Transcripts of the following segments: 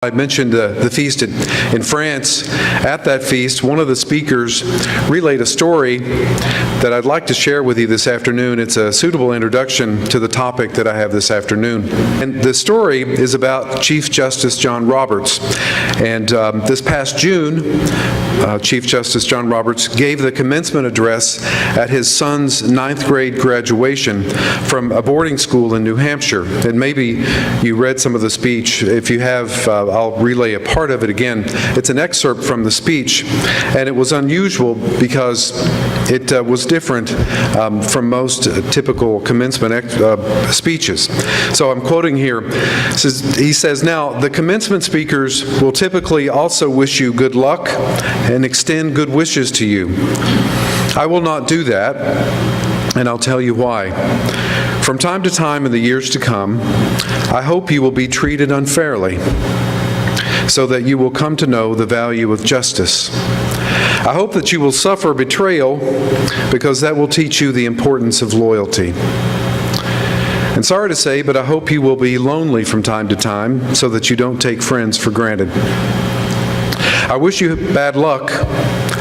I mentioned the feast in France. At that feast, one of the speakers relayed a story that I'd like to share with you this afternoon. It's a suitable introduction to the topic that I have this afternoon. And the story is about Chief Justice John Roberts. And this past June, Chief Justice John Roberts gave the commencement address at his son's 9th grade graduation from a boarding school in New Hampshire. And maybe you read some of the speech. If you have, I'll relay a part of it again. It's an excerpt from the speech, and it was unusual because it was different from most typical commencement speeches. So I'm quoting here. He says, "Now, the commencement speakers will typically also wish you good luck and extend good wishes to you. I will not do that, and I'll tell you why. From time to time in the years to come, I hope you will be treated unfairly, so that you will come to know the value of justice. I hope that you will suffer betrayal, because that will teach you the importance of loyalty. And sorry to say, but I hope you will be lonely from time to time, so that you don't take friends for granted. I wish you bad luck,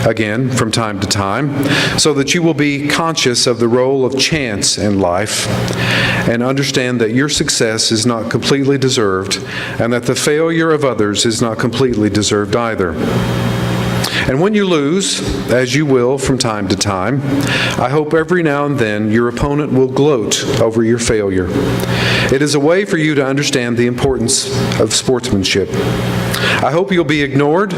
again, from time to time, so that you will be conscious of the role of chance in life and understand that your success is not completely deserved and that the failure of others is not completely deserved either. And when you lose, as you will from time to time, I hope every now and then your opponent will gloat over your failure. It is a way for you to understand the importance of sportsmanship. I hope you'll be ignored,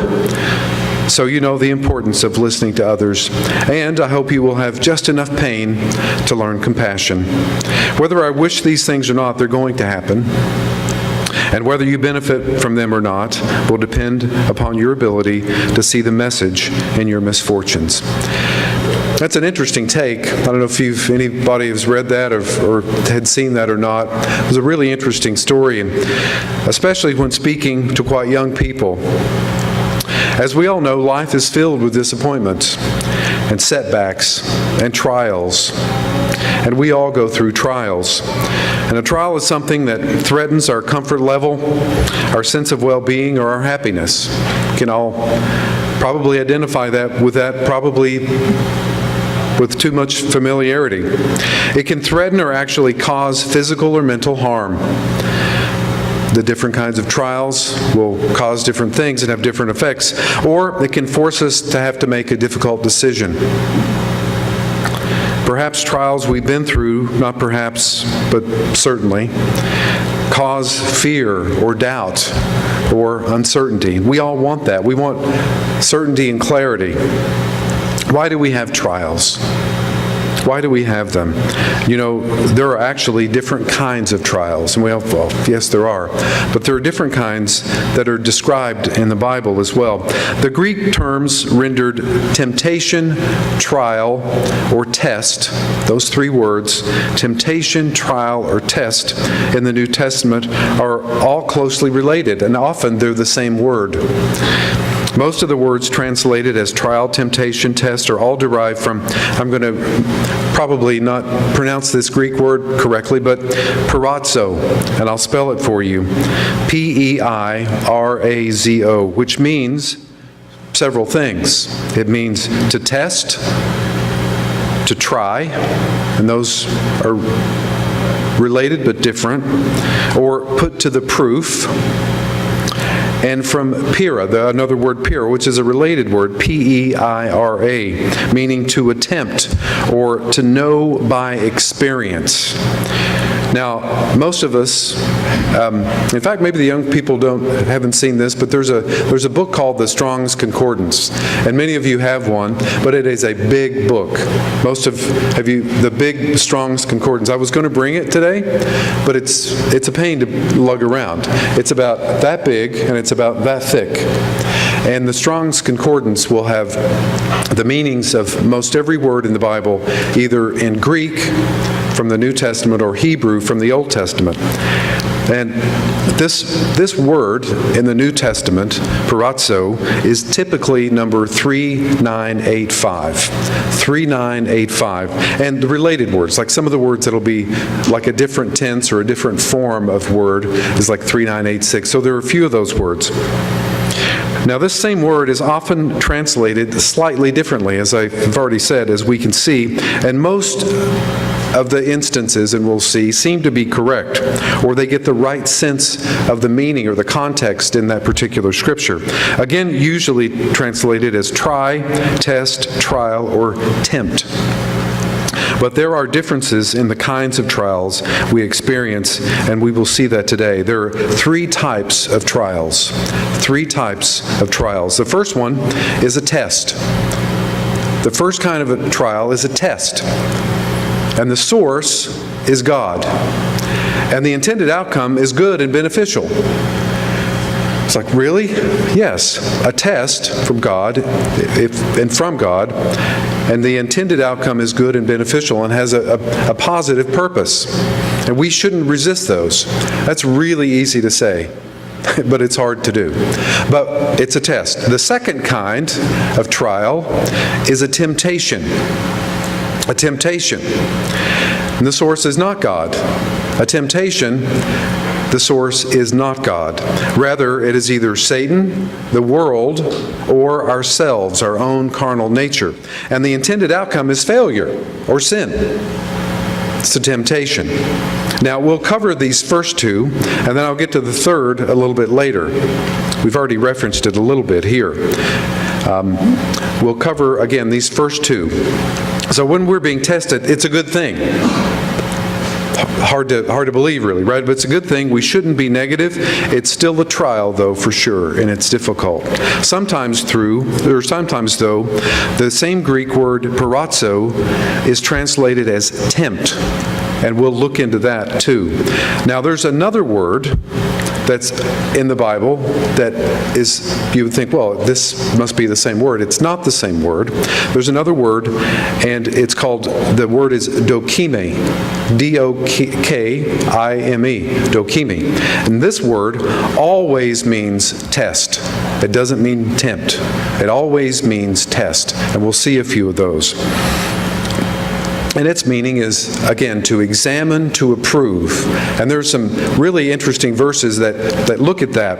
so you know the importance of listening to others. And I hope you will have just enough pain to learn compassion. Whether I wish these things or not, they're going to happen. And whether you benefit from them or not will depend upon your ability to see the message in your misfortunes." That's an interesting take. I don't know if anybody has read that or had seen that or not. It was a really interesting story, and especially when speaking to quite young people. As we all know, life is filled with disappointments and setbacks and trials. And we all go through trials. And a trial is something that threatens our comfort level, our sense of well-being, or our happiness. We can all probably identify that probably with too much familiarity. It can threaten or actually cause physical or mental harm. The different kinds of trials will cause different things and have different effects, or it can force us to have to make a difficult decision. Perhaps trials we've been through, not perhaps, but certainly, cause fear or doubt or uncertainty. We all want that. We want certainty and clarity. Why do we have trials? Why do we have them? You know, there are actually different kinds of trials. And well, yes, there are. But there are different kinds that are described in the Bible as well. The Greek terms rendered temptation, trial, or test, those three words, temptation, trial, or test, in the New Testament are all closely related, and often they're the same word. Most of the words translated as trial, temptation, test are all derived from, I'm going to probably not pronounce this Greek word correctly, but peirazo, and I'll spell it for you, P-E-I-R-A-Z-O, which means several things. It means to test, to try, and those are related but different, or put to the proof. And from pira, another word pira, which is a related word, P-E-I-R-A, meaning to attempt or to know by experience. Now, most of us, in fact, maybe the young people haven't seen this, but there's a book called the Strong's Concordance, and many of you have one, but it is a big book. The big Strong's Concordance. I was going to bring it today, but it's a pain to lug around. It's about that big and it's about that thick. And the Strong's Concordance will have the meanings of most every word in the Bible, either in Greek from the New Testament or Hebrew from the Old Testament. And this word in the New Testament, perazzo, is typically number 3985. 3985. And the related words, like some of the words that'll be like a different tense or a different form of word, is like 3986. So there are a few of those words. Now, this same word is often translated slightly differently, as I've already said, as we can see, and most of the instances, and we'll see, seem to be correct, or they get the right sense of the meaning or the context in that particular scripture. Again, usually translated as try, test, trial, or tempt. But there are differences in the kinds of trials we experience, and we will see that today. There are three types of trials. Three types of trials. The first one is a test. The first kind of a trial is a test. And the source is God. And the intended outcome is good and beneficial. It's like, really? Yes, a test from God, and from God, and the intended outcome is good and beneficial and has a positive purpose. And we shouldn't resist those. That's really easy to say, but it's hard to do. But it's a test. The second kind of trial is a temptation. A temptation. And the source is not God. A temptation, the source is not God. Rather, it is either Satan, the world, or ourselves, our own carnal nature. And the intended outcome is failure or sin. It's a temptation. Now, we'll cover these first two, and then I'll get to the third a little bit later. We've already referenced it a little bit here. We'll cover, again, these first two. So when we're being tested, it's a good thing. Hard to believe, really, right? But it's a good thing. We shouldn't be negative. It's still a trial, though, for sure, and it's difficult. Sometimes, though, the same Greek word perazzo is translated as tempt, and we'll look into that too. Now, there's another word that's in the Bible that is, you would think, well, this must be the same word. It's not the same word. There's another word, and it's called, the word is dokime, D-O-K-I-M-E, dokime. And this word always means test. It doesn't mean tempt. It always means test, and we'll see a few of those. And its meaning is, again, to examine, to approve. And there's some really interesting verses that look at that.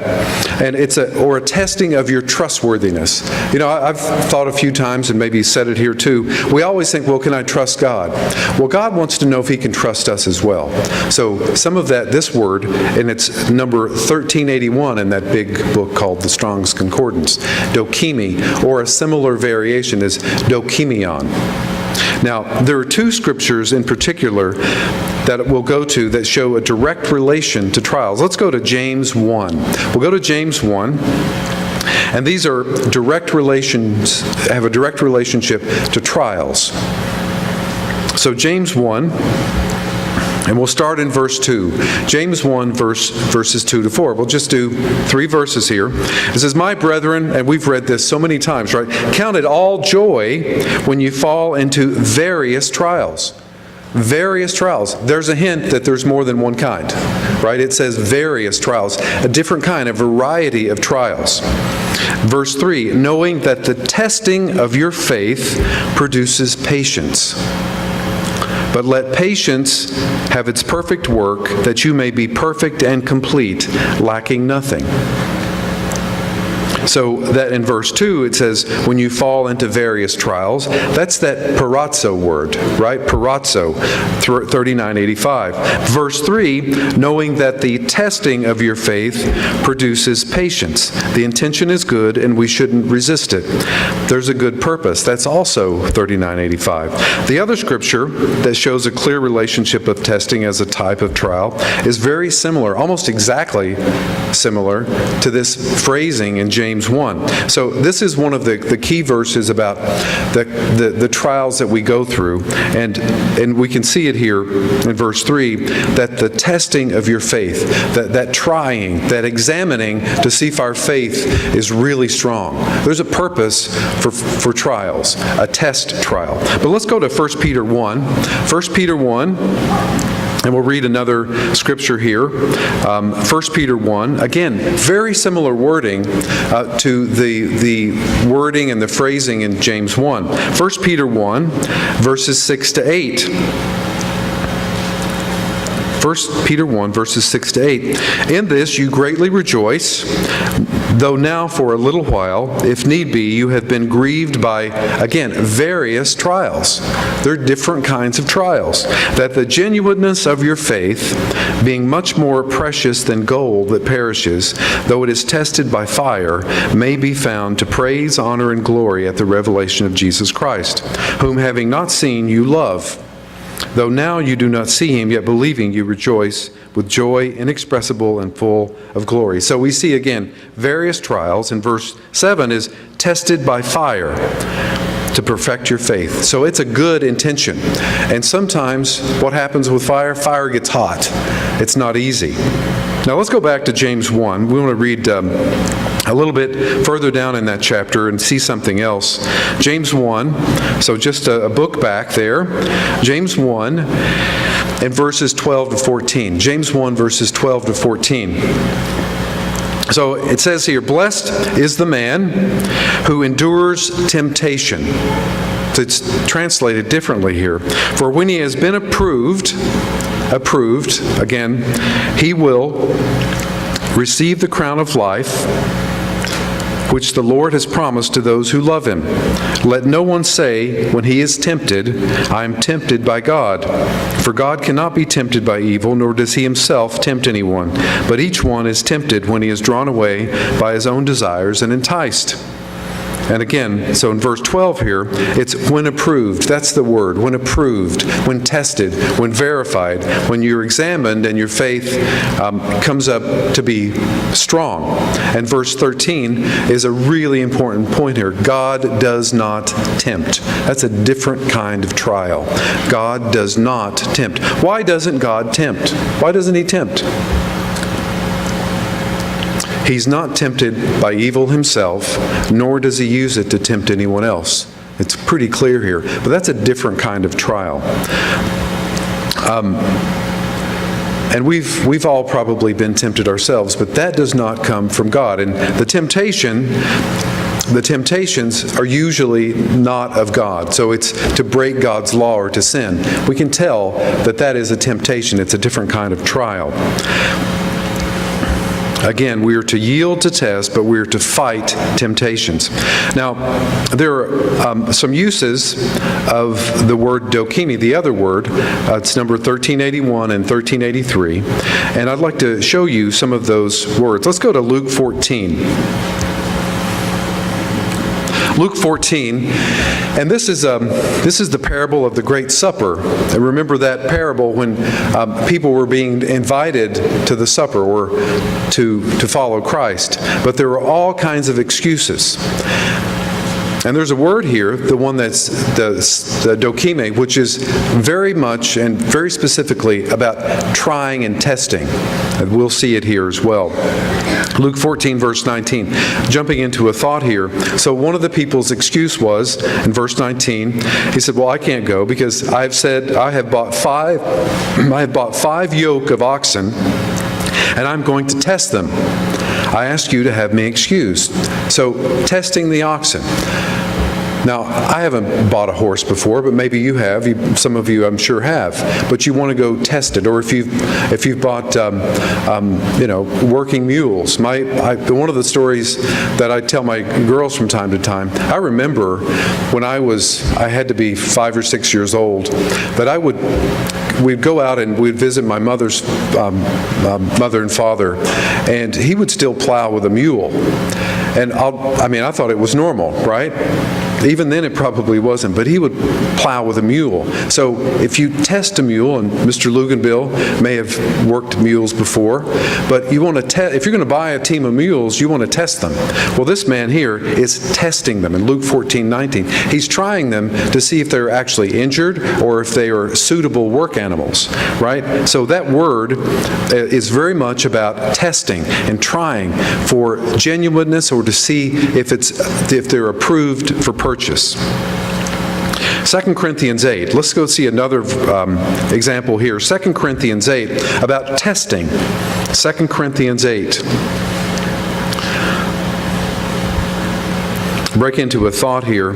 And it's a testing of your trustworthiness. You know, I've thought a few times, and maybe said it here too, we always think, well, can I trust God? Well, God wants to know if He can trust us as well. So some of that, this word, and it's number 1381 in that big book called the Strong's Concordance, dokime, or a similar variation is dokimion. Now, there are two scriptures in particular that we'll go to that show a direct relation to trials. Let's go to James 1. We'll go to James 1. And these are direct relations, have a direct relationship to trials. So James 1, and we'll start in verse 2. James 1, verses 2 to 4. We'll just do 3 verses here. It says, "My brethren," and we've read this so many times, right? "Count it all joy when you fall into various trials." Various trials. There's a hint that there's more than one kind, right? It says various trials, a different kind, a variety of trials. Verse 3, "Knowing that the testing of your faith produces patience. But let patience have its perfect work, that you may be perfect and complete, lacking nothing." So that in verse 2 it says, when you fall into various trials, that's that perazzo word, right? Perazzo, 3985. Verse 3, "Knowing that the testing of your faith produces patience." The intention is good and we shouldn't resist it. There's a good purpose. That's also 3985. The other scripture that shows a clear relationship of testing as a type of trial is very similar, almost exactly similar to this phrasing in James 1. So this is one of the key verses about the trials that we go through. And we can see it here in verse 3, that the testing of your faith, that trying, that examining to see if our faith is really strong. There's a purpose for trials, a test trial. But let's go to 1 Peter 1. 1 Peter 1. And we'll read another scripture here, 1 Peter 1. Again, very similar wording to the wording and the phrasing in James 1. 1 Peter 1, verses 6 to 8. 1 Peter 1, verses 6 to 8. In this you greatly rejoice, though now for a little while, if need be, you have been grieved by, again, various trials. There are different kinds of trials. That the genuineness of your faith, being much more precious than gold that perishes, though it is tested by fire, may be found to praise, honor, and glory at the revelation of Jesus Christ, whom having not seen you love. Though now you do not see him, yet believing you rejoice with joy inexpressible and full of glory. So we see again various trials, and verse 7 is tested by fire to perfect your faith. So it's a good intention. And sometimes what happens with fire? Fire gets hot. It's not easy. Now let's go back to James 1. We want to read a little bit further down in that chapter and see something else. James 1, so just a book back there. James 1 and verses 12 to 14. James 1 verses 12 to 14. So it says here, blessed is the man who endures temptation. So it's translated differently here. For when he has been approved, again, he will receive the crown of life, which the Lord has promised to those who love him. Let no one say, when he is tempted, I am tempted by God. For God cannot be tempted by evil, nor does he himself tempt anyone. But each one is tempted when he is drawn away by his own desires and enticed. And again, so in verse 12 here, it's when approved. That's the word, when approved, when tested, when verified, when you're examined and your faith comes up to be strong. And verse 13 is a really important point here. God does not tempt. That's a different kind of trial. God does not tempt. Why doesn't God tempt? Why doesn't he tempt? He's not tempted by evil himself, nor does he use it to tempt anyone else. It's pretty clear here. But that's a different kind of trial. And we've all probably been tempted ourselves, but that does not come from God. And the temptations are usually not of God. So it's to break God's law or to sin. We can tell that that is a temptation. It's a different kind of trial. Again, we are to yield to test, but we are to fight temptations. Now, there are some uses of the word dokimi, the other word. It's number 1381 and 1383. And I'd like to show you some of those words. Let's go to Luke 14. Luke 14, and this is the parable of the Great Supper. And remember that parable when people were being invited to the supper or to follow Christ. But there were all kinds of excuses. And there's a word here, the one that's the dokime, which is very much and very specifically about trying and testing. And we'll see it here as well. Luke 14, verse 19. Jumping into a thought here. So one of the people's excuse was, in verse 19, he said, well, I can't go because I have bought five yoke of oxen, and I'm going to test them. I ask you to have me excused. So, testing the oxen. Now, I haven't bought a horse before, but maybe you have. Some of you, I'm sure, have. But you want to go test it. Or if you've bought, working mules. One of the stories that I tell my girls from time to time, I remember when I had to be 5 or 6 years old, that we'd go out and we'd visit my mother's mother and father, and he would still plow with a mule. And I thought it was normal, right? Even then it probably wasn't, but he would plow with a mule. So if you test a mule, and Mr. Luganbill may have worked mules before, but you want to if you're going to buy a team of mules, you want to test them. Well, this man here is testing them in Luke 14:19. He's trying them to see if they're actually injured or if they are suitable work animals, right? So that word is very much about testing and trying for genuineness or to see if they're approved for purchase. 2 Corinthians 8. Let's go see another example here. 2 Corinthians 8 about testing. 2 Corinthians 8. Break into a thought here.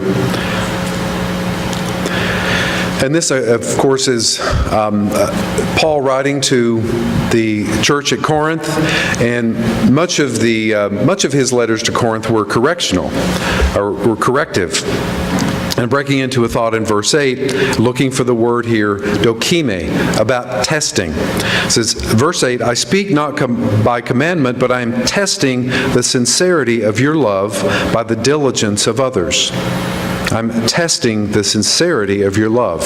And this, of course, is Paul writing to the church at Corinth, and much of his letters to Corinth were correctional, or were corrective. And breaking into a thought in verse 8, looking for the word here, dokime, about testing. It says, verse 8, I speak not by commandment, but I am testing the sincerity of your love by the diligence of others. I'm testing the sincerity of your love.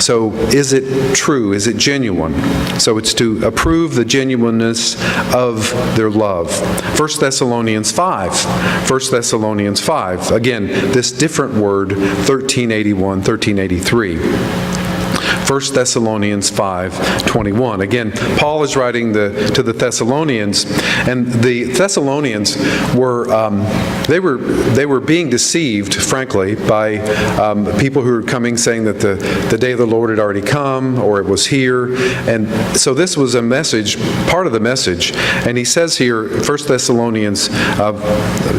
So is it true? Is it genuine? So it's to approve the genuineness of their love. 1 Thessalonians 5. 1 Thessalonians 5. Again, this different word, 1381, 1383. 1 Thessalonians 5:21. Again, Paul is writing to the Thessalonians, and the Thessalonians were they were being deceived, frankly, by people who were coming saying that the day of the Lord had already come, or it was here, and so this was a message, part of the message. And he says here, 1 Thessalonians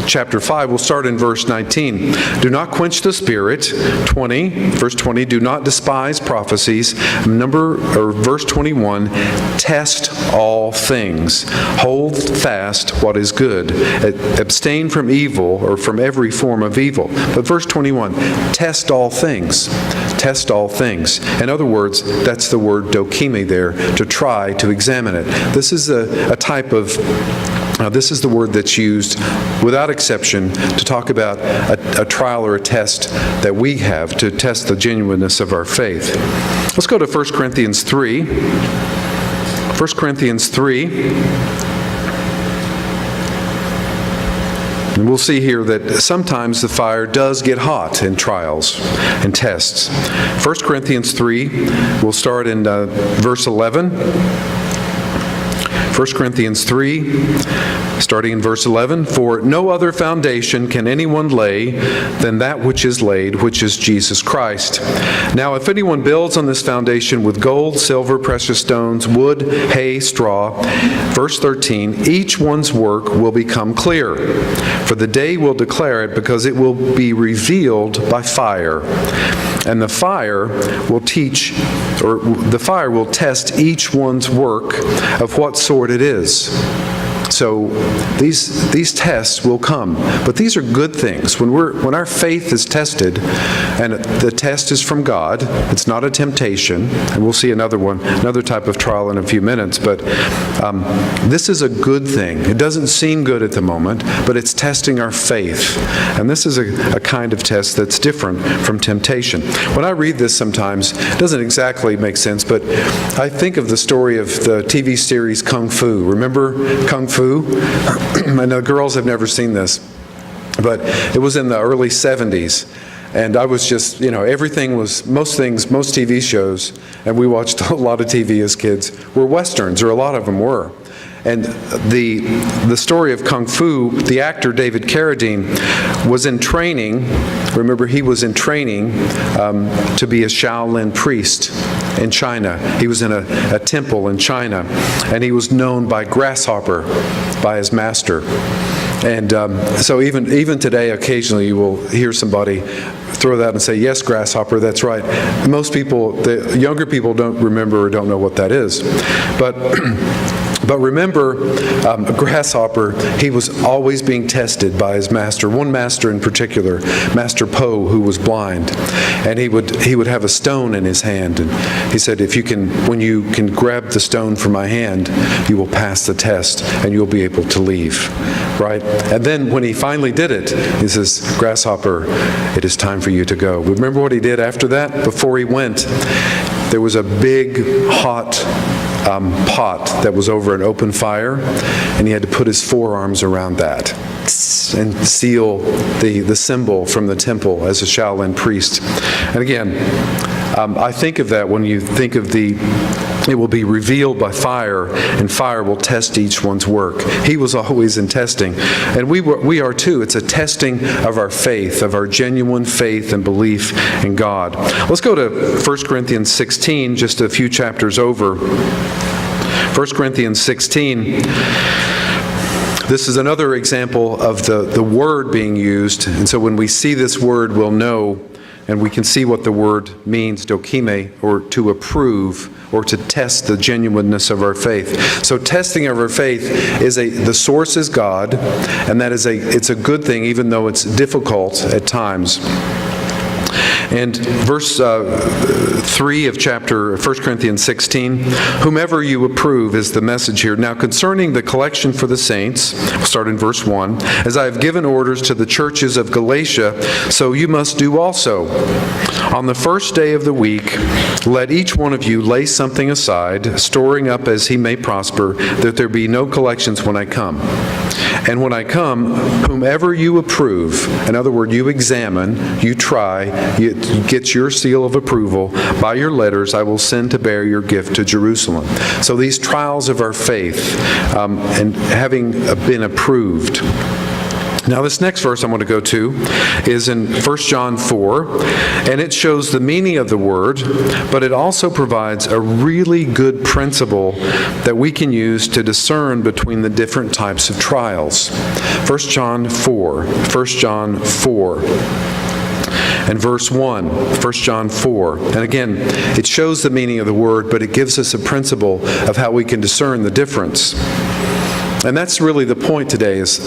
chapter 5, we'll start in verse 19. Do not quench the spirit. 20, verse 20. Do not despise prophecy. Verse 21, test all things. Hold fast what is good. Abstain from evil, or from every form of evil. But verse 21, test all things. Test all things. In other words, that's the word dokime there, to try, to examine it. This is a type of this is the word that's used without exception to talk about a trial or a test that we have to test the genuineness of our faith. Let's go to 1 Corinthians 3. 1 Corinthians 3. And we'll see here that sometimes the fire does get hot in trials and tests. 1 Corinthians 3, we'll start in verse 11. 1 Corinthians 3, starting in verse 11, for no other foundation can anyone lay than that which is laid, which is Jesus Christ. Now, if anyone builds on this foundation with gold, silver, precious stones, wood, hay, straw, verse 13, each one's work will become clear, for the day will declare it, because it will be revealed by fire. And the fire will test each one's work of what sort it is. So these tests will come, but these are good things. When our faith is tested, and the test is from God, it's not a temptation, and we'll see another type of trial in a few minutes, but this is a good thing. It doesn't seem good at the moment, but it's testing our faith, and this is a kind of test that's different from temptation. When I read this sometimes, it doesn't exactly make sense, but I think of the story of the TV series Kung Fu. Remember Kung Fu? I know girls have never seen this, but it was in the early 70s. And I was just, everything was, most TV shows, and we watched a lot of TV as kids, were Westerns, or a lot of them were. And the story of Kung Fu, the actor David Carradine was in training. Remember, he was in training to be a Shaolin priest in China. He was in a temple in China, and he was known by Grasshopper, by his master. And so even today, occasionally you will hear somebody throw that and say, yes, Grasshopper, that's right. Most people, the younger people, don't remember or don't know what that is. But remember, Grasshopper, he was always being tested by his master. One master in particular, Master Po, who was blind, and he would have a stone in his hand, and he said, when you can grab the stone from my hand, you will pass the test, and you'll be able to leave, right? And then when he finally did it, he says, Grasshopper, it is time for you to go. Remember what he did after that? Before he went, there was a big, hot pot that was over an open fire, and he had to put his forearms around that and seal the symbol from the temple as a Shaolin priest. And again, I think of that when you think of the It will be revealed by fire, and fire will test each one's work. He was always in testing, and we are too. It's a testing of our faith, of our genuine faith and belief in God. Let's go to 1 Corinthians 16, just a few chapters over. 1 Corinthians 16. This is another example of the word being used, and so when we see this word, we'll know, and we can see what the word means, dokime, or to approve, or to test the genuineness of our faith. So testing of our faith is the source is God, and that is it's a good thing, even though it's difficult at times. And verse 3 of chapter 1 Corinthians 16, whomever you approve is the message here. Now concerning the collection for the saints, we'll start in verse 1, as I have given orders to the churches of Galatia, so you must do also. On the first day of the week, let each one of you lay something aside, storing up as he may prosper, that there be no collections when I come. And when I come, whomever you approve, in other words, you examine, you try, you get your seal of approval, by your letters I will send to bear your gift to Jerusalem. So these trials of our faith, and having been approved. Now this next verse I'm going to go to is in 1 John 4, and it shows the meaning of the word, but it also provides a really good principle that we can use to discern between the different types of trials. 1 John 4, and verse 1, 1 John 4. And again, it shows the meaning of the word, but it gives us a principle of how we can discern the difference. And that's really the point today, is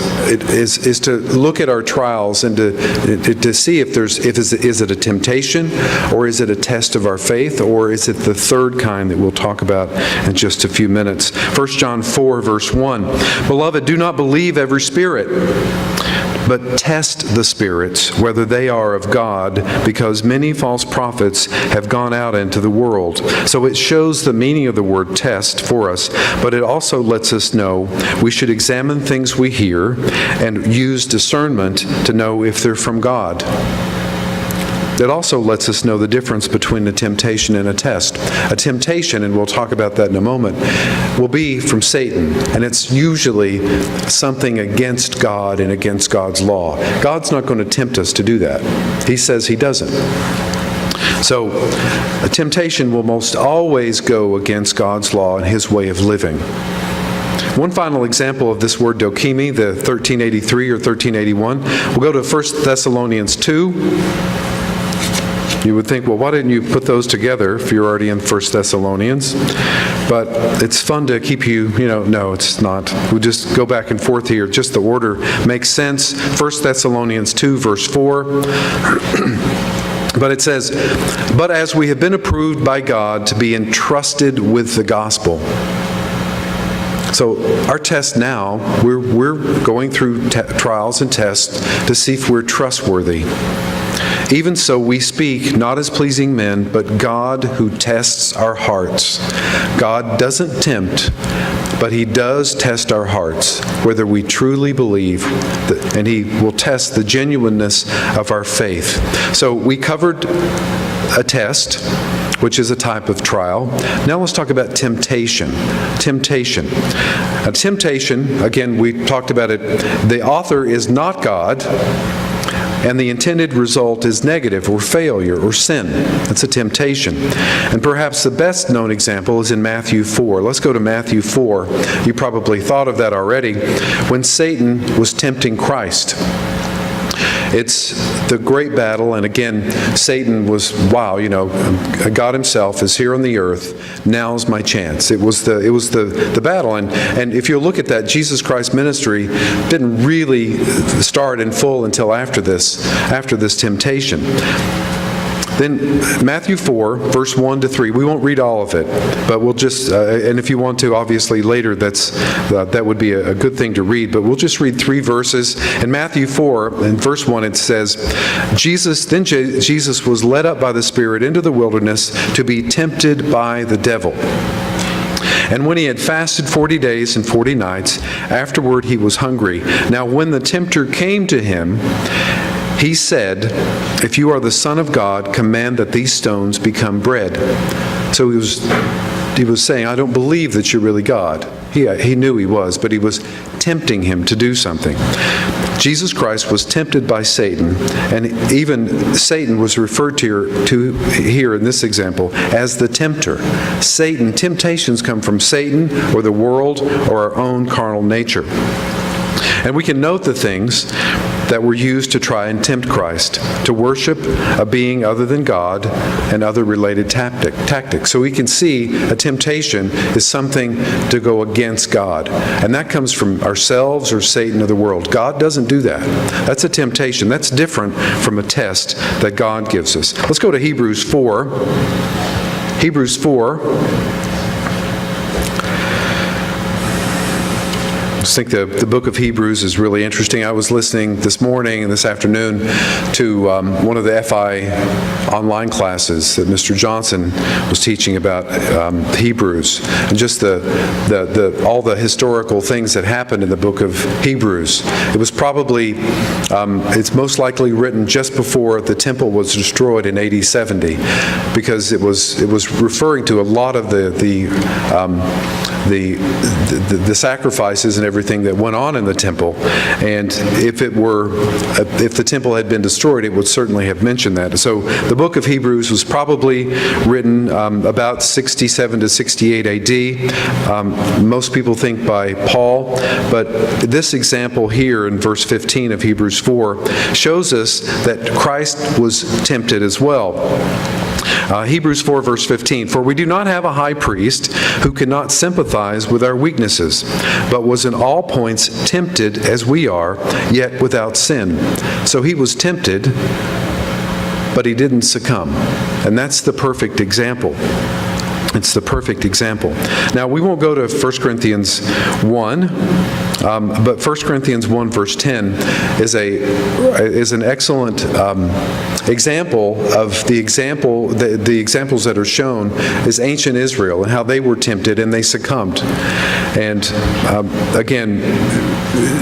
to look at our trials and to see if is it a temptation, or is it a test of our faith, or is it the third kind that we'll talk about in just a few minutes. 1 John 4, verse 1, Beloved, do not believe every spirit, but test the spirits, whether they are of God, because many false prophets have gone out into the world. So it shows the meaning of the word test for us, but it also lets us know we should examine things we hear and use discernment to know if they're from God. It also lets us know the difference between a temptation and a test. A temptation, and we'll talk about that in a moment, will be from Satan, and it's usually something against God and against God's law. God's not going to tempt us to do that. He says He doesn't. So a temptation will most always go against God's law and His way of living. One final example of this word dokimi, the 1383 or 1381, we'll go to 1 Thessalonians 2. You would think, well, why didn't you put those together if you're already in 1 Thessalonians? But it's fun to keep no, it's not. We'll just go back and forth here. Just the order makes sense. 1 Thessalonians 2, verse 4. But it says, but as we have been approved by God to be entrusted with the gospel. So our test now, we're going through trials and tests to see if we're trustworthy. Even so we speak, not as pleasing men, but God who tests our hearts. God doesn't tempt, but He does test our hearts, whether we truly believe, and He will test the genuineness of our faith. So we covered a test, which is a type of trial. Now let's talk about temptation. Temptation. Now, temptation, again, we talked about it. The author is not God, and the intended result is negative or failure or sin. It's a temptation. And perhaps the best known example is in Matthew 4. Let's go to Matthew 4. You probably thought of that already. When Satan was tempting Christ. It's the great battle, and again, Satan was, God Himself is here on the earth. Now's my chance. It was the battle, and if you look at that, Jesus Christ's ministry didn't really start in full until after this temptation. Then Matthew 4, verse 1 to 3. We won't read all of it, but we'll just, and if you want to, obviously later, that would be a good thing to read, but we'll just read 3 verses. In Matthew 4, in verse 1, it says, Jesus was led up by the Spirit into the wilderness to be tempted by the devil. And when he had fasted 40 days and 40 nights, afterward he was hungry. Now when the tempter came to him, he said, if you are the Son of God, command that these stones become bread. So he was was saying, I don't believe that you're really God. He knew he was, but he was tempting him to do something. Jesus Christ was tempted by Satan, and even Satan was referred to here in this example as the tempter. Satan, temptations come from Satan or the world or our own carnal nature. And we can note the things that were used to try and tempt Christ, to worship a being other than God and other related tactics. So we can see a temptation is something to go against God. And that comes from ourselves or Satan or the world. God doesn't do that. That's a temptation. That's different from a test that God gives us. Let's go to Hebrews 4. Hebrews 4. I just think the book of Hebrews is really interesting. I was listening this morning and this afternoon to one of the FI online classes that Mr. Johnson was teaching about Hebrews, and just all the historical things that happened in the book of Hebrews. It was probably, it's most likely written just before the temple was destroyed in AD 70, because it was referring to a lot of the sacrifices and everything that went on in the temple. And if the temple had been destroyed, it would certainly have mentioned that. So the book of Hebrews was probably written about 67 to 68 AD. Most people think by Paul, but this example here in verse 15 of Hebrews 4 shows us that Christ was tempted as well. Hebrews 4 verse 15, "For we do not have a high priest who cannot sympathize with our weaknesses, but was in all points tempted as we are, yet without sin. So he was tempted, but he didn't succumb." And that's the perfect example. It's the perfect example. Now, we won't go to 1 Corinthians 1, but 1 Corinthians 1 verse 10 is an excellent example of the examples that are shown is ancient Israel and how they were tempted and they succumbed. And again,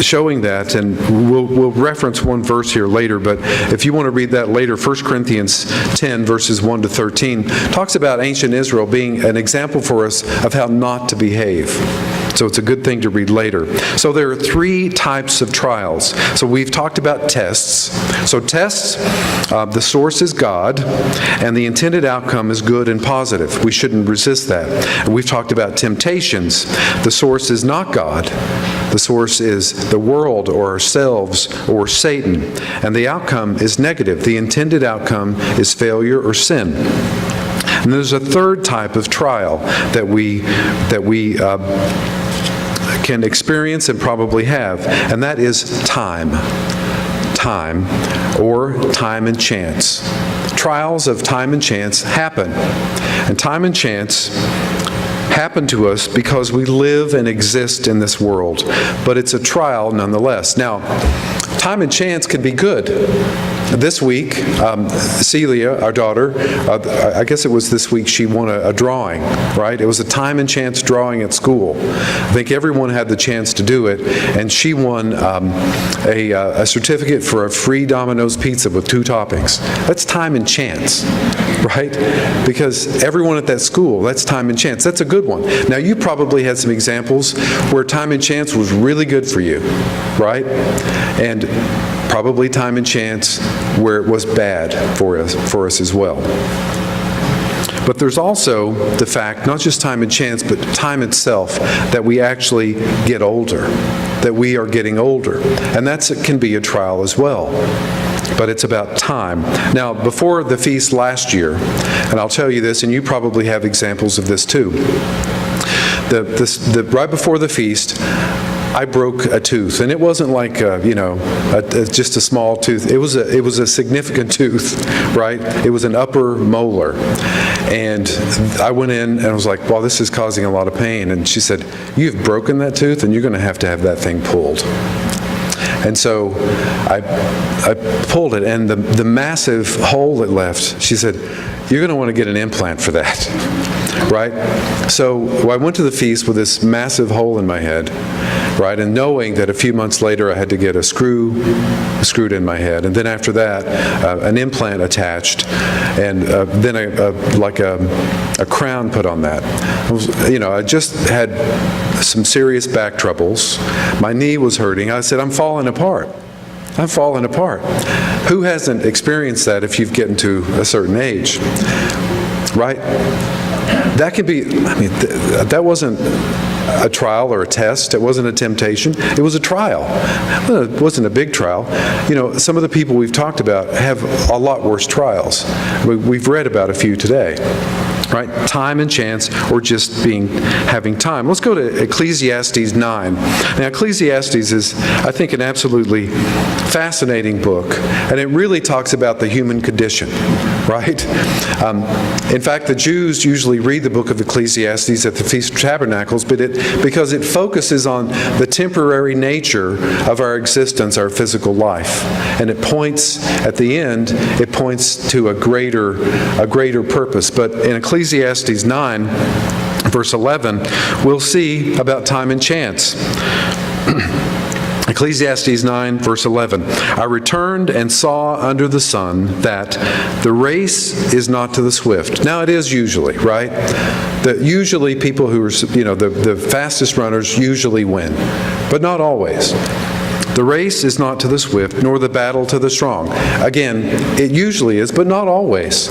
showing that, and we'll reference one verse here later, but if you want to read that later, 1 Corinthians 10 verses 1 to 13 talks about ancient Israel being an example for us of how not to behave. So it's a good thing to read later. So there are three types of trials. So we've talked about tests. So tests, the source is God, and the intended outcome is good and positive. We shouldn't resist that. And we've talked about temptations. The source is not God. The source is the world or ourselves or Satan. And the outcome is negative. The intended outcome is failure or sin. And there's a third type of trial that we can experience and probably have, and that is time or time and chance. Trials of time and chance happen, and time and chance happen to us because we live and exist in this world, but it's a trial nonetheless. Now, time and chance can be good. This week, Celia, our daughter, I guess it was this week, she won a drawing, right? It was a time and chance drawing at school. I think everyone had the chance to do it, and she won a certificate for a free Domino's pizza with 2 toppings. That's time and chance, right? Because everyone at that school, that's time and chance. That's a good one. Now, you probably had some examples where time and chance was really good for you, right? And probably time and chance where it was bad for us as well. But there's also the fact, not just time and chance, but time itself, that we actually get older, that we are getting older. And that can be a trial as well. But it's about time. Now, before the feast last year, and I'll tell you this, and you probably have examples of this too, right before the feast, I broke a tooth, and it wasn't like just a small tooth. It was a significant tooth, right? It was an upper molar, and I went in and I was like, "Well, this is causing a lot of pain." And she said, "You've broken that tooth, and you're going to have that thing pulled." And so I pulled it, and the massive hole it left, she said, "You're going to want to get an implant for that." Right? So I went to the feast with this massive hole in my head, right? And knowing that a few months later I had to get a screw screwed in my head, and then after that an implant attached, and then a crown put on that. I just had some serious back troubles. My knee was hurting. I said, I'm falling apart. I'm falling apart. Who hasn't experienced that if you've gotten to a certain age, right? That can be, that wasn't a trial or a test. It wasn't a temptation. It was a trial. Well, it wasn't a big trial. Some of the people we've talked about have a lot worse trials. We've read about a few today. Right? Time and chance, or just having time. Let's go to Ecclesiastes 9. Now, Ecclesiastes is, I think, an absolutely fascinating book, and it really talks about the human condition, right? In fact, the Jews usually read the book of Ecclesiastes at the Feast of Tabernacles, because it focuses on the temporary nature of our existence, our physical life. And it points, at the end, it points to a greater purpose. But in Ecclesiastes 9, verse 11, we'll see about time and chance. Ecclesiastes 9, verse 11, I returned and saw under the sun that the race is not to the swift. Now it is usually, right? Usually people who are, the fastest runners usually win, but not always. The race is not to the swift, nor the battle to the strong. Again, it usually is, but not always.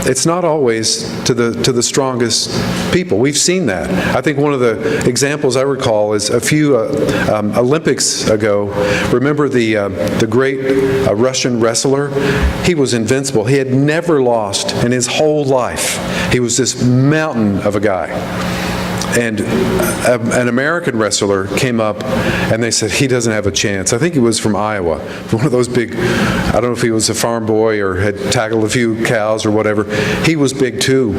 It's not always to the strongest people. We've seen that. I think one of the examples I recall is a few Olympics ago. Remember the great Russian wrestler? He was invincible. He had never lost in his whole life. He was this mountain of a guy. And an American wrestler came up, and they said, he doesn't have a chance. I think he was from Iowa, one of those big, I don't know if he was a farm boy or had tackled a few cows or whatever. He was big too.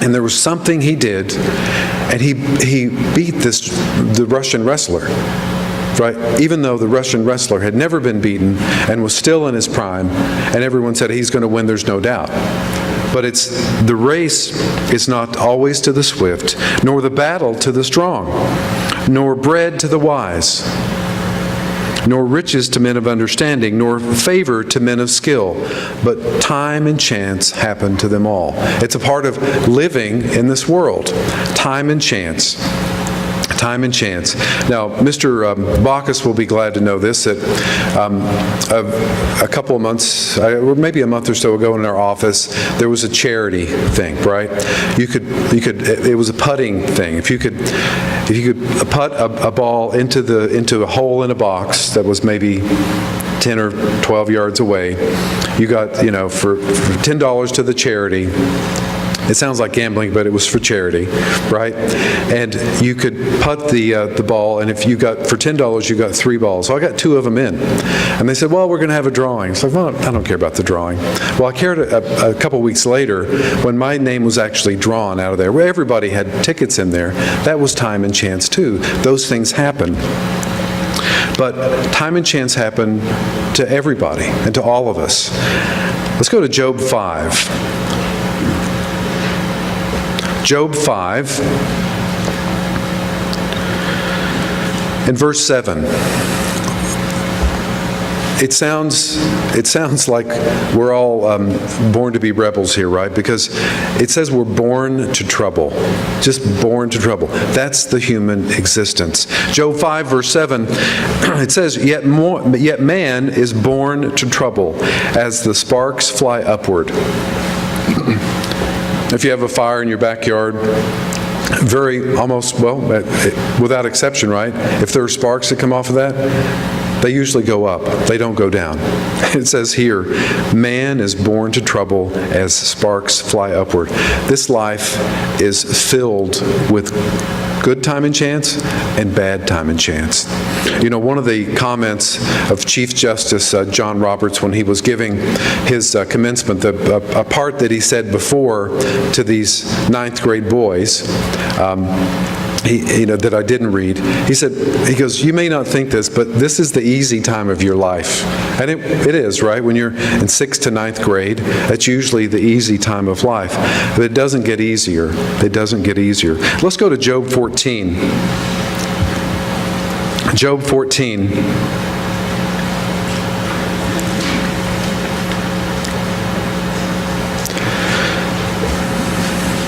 And there was something he did, and he beat the Russian wrestler. Right? Even though the Russian wrestler had never been beaten and was still in his prime, and everyone said he's going to win, there's no doubt. But the race is not always to the swift, nor the battle to the strong, nor bread to the wise, nor riches to men of understanding, nor favor to men of skill, but time and chance happen to them all. It's a part of living in this world. Time and chance. Time and chance. Now, Mr. Bacchus will be glad to know this, that a couple of months, or maybe a month or so ago in our office, there was a charity thing, right? It was a putting thing. If you could putt a ball into a hole in a box that was maybe 10 or 12 yards away, you got, for $10 to the charity. It sounds like gambling, but it was for charity, right? And you could putt the ball, and if you got, for $10, you got 3 balls. So I got 2 of them in. And they said, well, we're going to have a drawing. It's like, well, I don't care about the drawing. Well, I cared a couple weeks later when my name was actually drawn out of there, where everybody had tickets in there. That was time and chance too. Those things happen. But time and chance happen to everybody and to all of us. Let's go to Job 5. Job 5, in verse 7. It sounds like we're all born to be rebels here, right? Because it says we're born to trouble, just born to trouble. That's the human existence. Job 5, verse 7, it says, Yet man is born to trouble as the sparks fly upward. If you have a fire in your backyard, without exception, right? If there are sparks that come off of that, they usually go up. They don't go down. It says here, man is born to trouble as sparks fly upward. This life is filled with good time and chance and bad time and chance. One of the comments of Chief Justice John Roberts when he was giving his commencement, a part that he said before to these 9th grade boys, that I didn't read. He goes, you may not think this, but this is the easy time of your life. And it is, right? When you're in 6th to 9th grade, that's usually the easy time of life. But it doesn't get easier. It doesn't get easier. Let's go to Job 14. Job 14.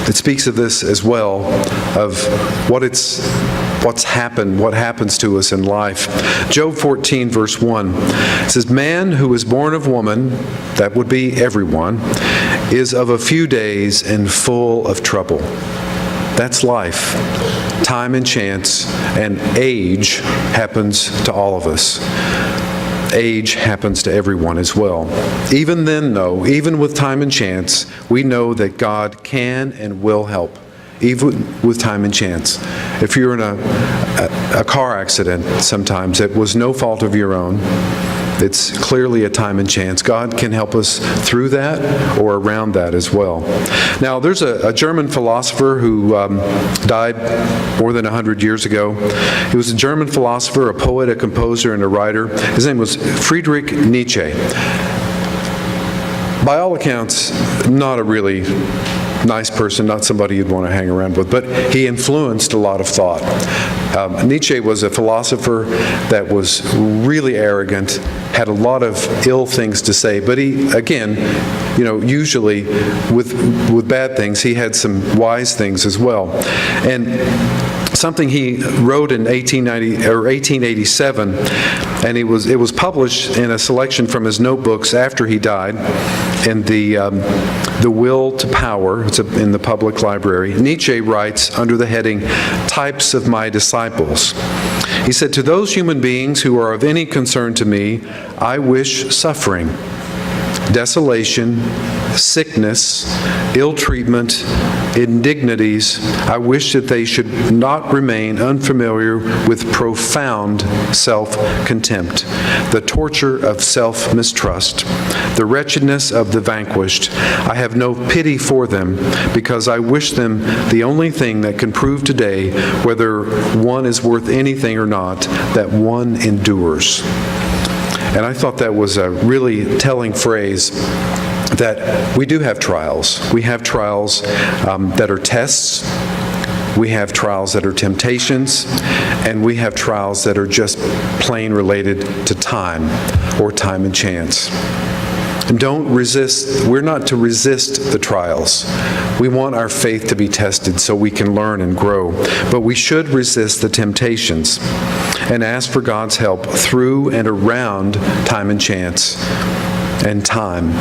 It speaks of this as well, of what's happened, what happens to us in life. Job 14, verse 1, it says, "Man who is born of woman," that would be everyone, "is of a few days and full of trouble." That's life. Time and chance and age happens to all of us. Age happens to everyone as well. Even then, though, even with time and chance, we know that God can and will help, even with time and chance. If you're in a car accident sometimes, it was no fault of your own. It's clearly a time and chance. God can help us through that or around that as well. Now, there's a German philosopher who died more than 100 years ago. He was a German philosopher, a poet, a composer, and a writer. His name was Friedrich Nietzsche. By all accounts, not a really nice person, not somebody you'd want to hang around with, but he influenced a lot of thought. Nietzsche was a philosopher that was really arrogant, had a lot of ill things to say, but he, again, usually with bad things, he had some wise things as well. And something he wrote in 1887, and it was published in a selection from his notebooks after he died, in the Will to Power. It's in the public library. Nietzsche writes under the heading, "Types of My Disciples." He said, "To those human beings who are of any concern to me, I wish suffering, desolation, sickness, ill treatment, indignities. I wish that they should not remain unfamiliar with profound self-contempt, the torture of self-mistrust, the wretchedness of the vanquished. I have no pity for them, because I wish them the only thing that can prove today whether one is worth anything or not, that one endures." And I thought that was a really telling phrase, that we do have trials. We have trials that are tests. We have trials that are temptations. And we have trials that are just plain related to time or time and chance. And don't resist. We're not to resist the trials. We want our faith to be tested so we can learn and grow. But we should resist the temptations and ask for God's help through and around time and chance and time.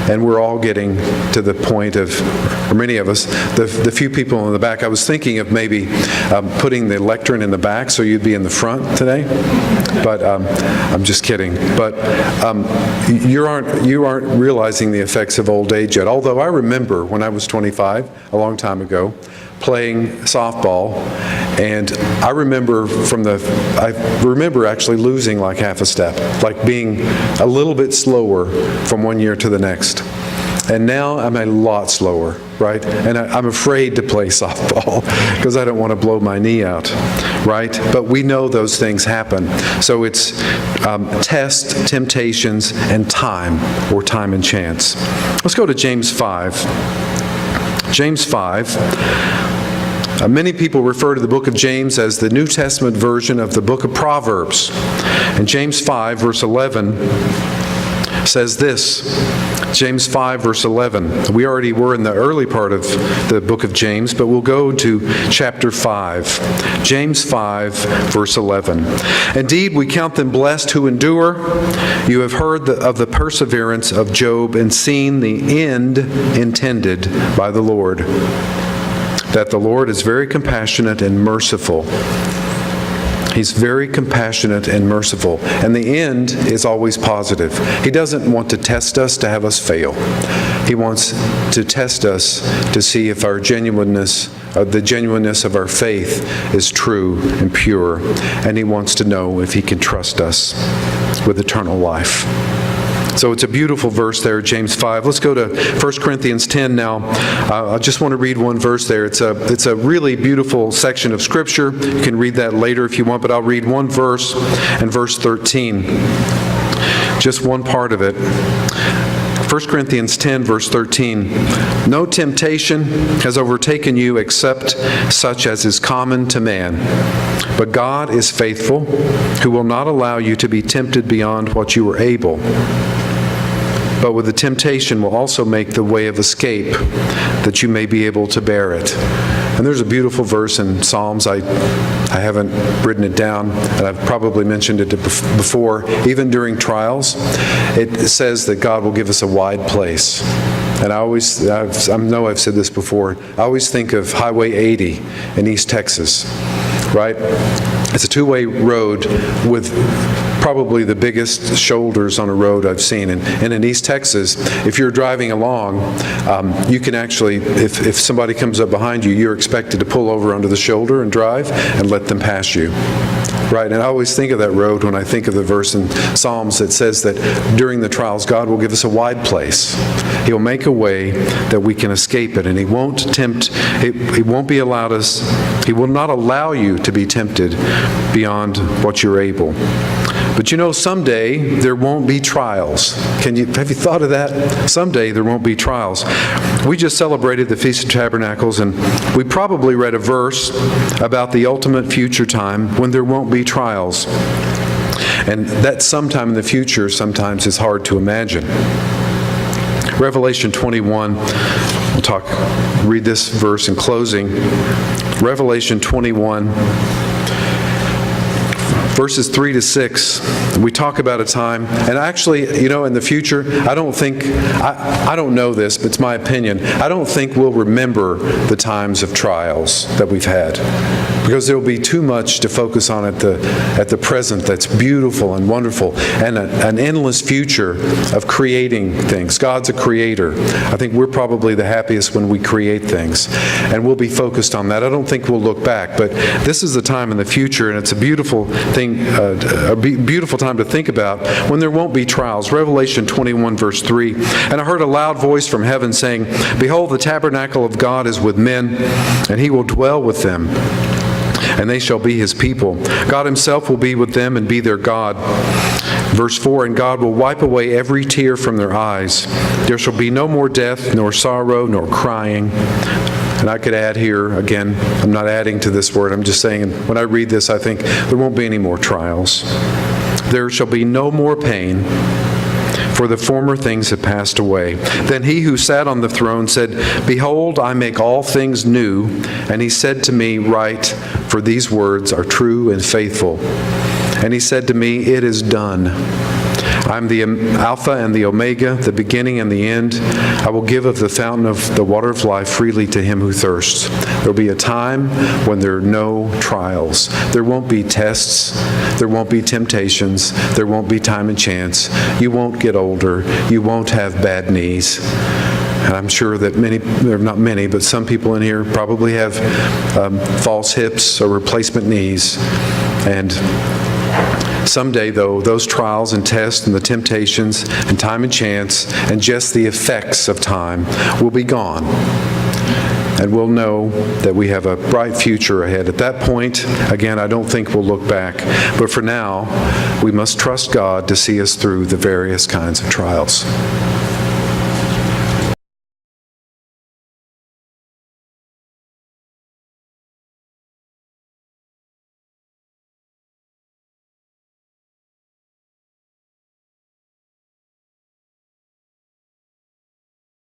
And we're all getting to the point of, or many of us, the few people in the back. I was thinking of maybe putting the lectern in the back so you'd be in the front today. But I'm just kidding. But you aren't realizing the effects of old age yet. Although I remember when I was 25, a long time ago, playing softball, and I remember actually losing like half a step, like being a little bit slower from one year to the next. And now I'm a lot slower, right? And I'm afraid to play softball because I don't want to blow my knee out, right? But we know those things happen. So it's tests, temptations, and time, or time and chance. Let's go to James 5. James 5. Many people refer to the book of James as the New Testament version of the book of Proverbs. And James 5, verse 11 says this. James 5, verse 11. We already were in the early part of the book of James, but we'll go to chapter 5. James 5, verse 11. "Indeed, we count them blessed who endure. You have heard of the perseverance of Job and seen the end intended by the Lord, that the Lord is very compassionate and merciful." He's very compassionate and merciful. And the end is always positive. He doesn't want to test us to have us fail. He wants to test us to see if our genuineness, the genuineness of our faith is true and pure. And He wants to know if He can trust us with eternal life. So it's a beautiful verse there, James 5. Let's go to 1 Corinthians 10 now. I just want to read one verse there. It's a really beautiful section of Scripture. You can read that later if you want, but I'll read one verse, and verse 13. Just one part of it. 1 Corinthians 10, verse 13, "No temptation has overtaken you except such as is common to man. But God is faithful, who will not allow you to be tempted beyond what you are able. But with the temptation will also make the way of escape, that you may be able to bear it." And there's a beautiful verse in Psalms. I haven't written it down, and I've probably mentioned it before. Even during trials, it says that God will give us a wide place. And I know I've said this before, I always think of Highway 80 in East Texas, right? It's a two-way road with probably the biggest shoulders on a road I've seen. And in East Texas, if you're driving along, you can actually, if somebody comes up behind you, you're expected to pull over under the shoulder and drive and let them pass you. Right, and I always think of that road when I think of the verse in Psalms that says that during the trials, God will give us a wide place. He'll make a way that we can escape it, and He won't tempt, He won't be allowed us, He will not allow you to be tempted beyond what you're able. But you know, someday there won't be trials. Have you thought of that? Someday there won't be trials. We just celebrated the Feast of Tabernacles, and we probably read a verse about the ultimate future time when there won't be trials. And that sometime in the future sometimes is hard to imagine. Revelation 21, read this verse in closing. Revelation 21, verses 3 to 6, we talk about a time, and actually, you know, in the future, I don't know this, but it's my opinion, I don't think we'll remember the times of trials that we've had, because there will be too much to focus on at the present that's beautiful and wonderful, and an endless future of creating things. God's a creator. I think we're probably the happiest when we create things, and we'll be focused on that. I don't think we'll look back, but this is the time in the future, and it's a beautiful thing, a beautiful time to think about when there won't be trials. Revelation 21, verse 3, "And I heard a loud voice from heaven saying, Behold, the tabernacle of God is with men, and He will dwell with them. And they shall be His people. God Himself will be with them and be their God." Verse 4, "And God will wipe away every tear from their eyes. There shall be no more death, nor sorrow, nor crying." And I could add here, again, I'm not adding to this word, I'm just saying, when I read this, I think there won't be any more trials. "There shall be no more pain, for the former things have passed away. Then He who sat on the throne said, Behold, I make all things new. And He said to me, Write, for these words are true and faithful. And He said to me, It is done. I am the Alpha and the Omega, the beginning and the end. I will give of the fountain of the water of life freely to him who thirsts." There will be a time when there are no trials. There won't be tests. There won't be temptations. There won't be time and chance. You won't get older. You won't have bad knees. And I'm sure that not many, but some people in here probably have false hips or replacement knees. And someday, though, those trials and tests and the temptations and time and chance and just the effects of time will be gone. And we'll know that we have a bright future ahead. At that point, again, I don't think we'll look back. But for now, we must trust God to see us through the various kinds of trials.